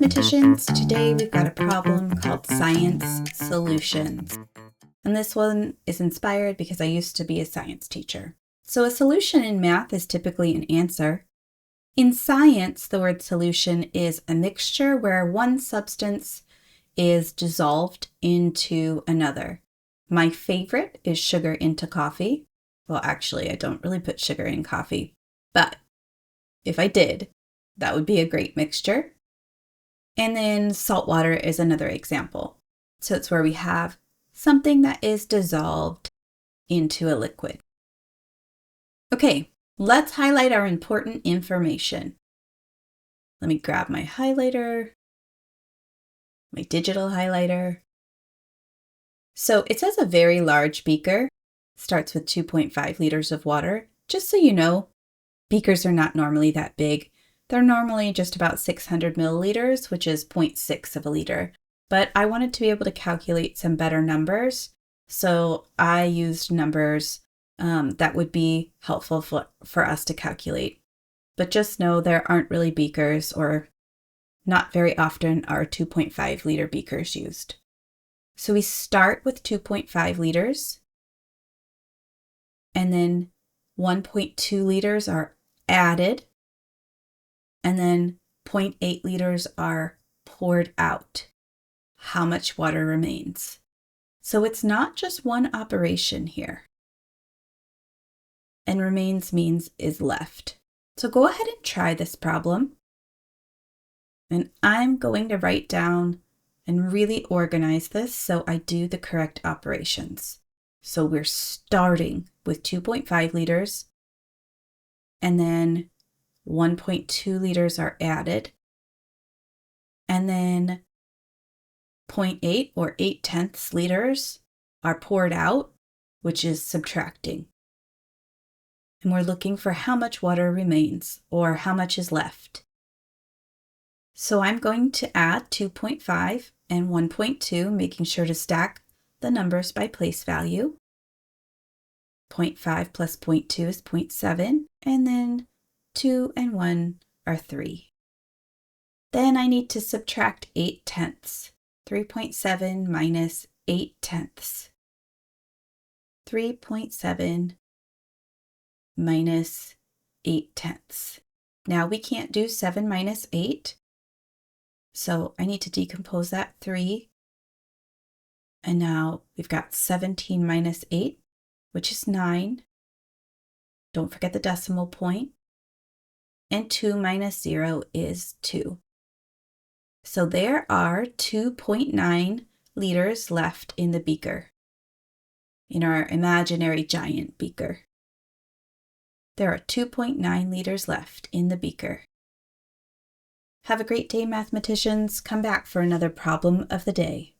mathematicians. Today we've got a problem called science solutions. And this one is inspired because I used to be a science teacher. So a solution in math is typically an answer. In science, the word solution is a mixture where one substance is dissolved into another. My favorite is sugar into coffee. Well, actually, I don't really put sugar in coffee, but if I did, that would be a great mixture. And then salt water is another example. So it's where we have something that is dissolved into a liquid. Okay, let's highlight our important information. Let me grab my highlighter, my digital highlighter. So it says a very large beaker, starts with 2.5 liters of water. Just so you know, beakers are not normally that big. They're normally just about 600 milliliters, which is 0.6 of a liter. But I wanted to be able to calculate some better numbers, so I used numbers that would be helpful for us to calculate. But just know there aren't really beakers, or not very often are 2.5 liter beakers used. So we start with 2.5 liters, and then 1.2 liters are added, and then 0.8 liters are poured out. How much water remains? So it's not just one operation here. And remains means is left. So go ahead and try this problem. And I'm going to write down and really organize this so I do the correct operations. So we're starting with 2.5 liters, and then 1.2 liters are added, and then 0.8 or 0.8 liters are poured out, which is subtracting. And we're looking for how much water remains, or how much is left. So I'm going to add 2.5 and 1.2, making sure to stack the numbers by place value. 0.5 plus 0.2 is 0.7, and then 2 and 1 are 3. Then I need to subtract 0.8. 3.7 minus 0.8. 3.7 minus 0.8. Now we can't do 7 minus 8, so I need to decompose that 3. And now we've got 17 minus 8, which is 9. Don't forget the decimal point. And 2 minus 0 is 2. So there are 2.9 liters left in the beaker, in our imaginary giant beaker. There are 2.9 liters left in the beaker. Have a great day, mathematicians. Come back for another problem of the day.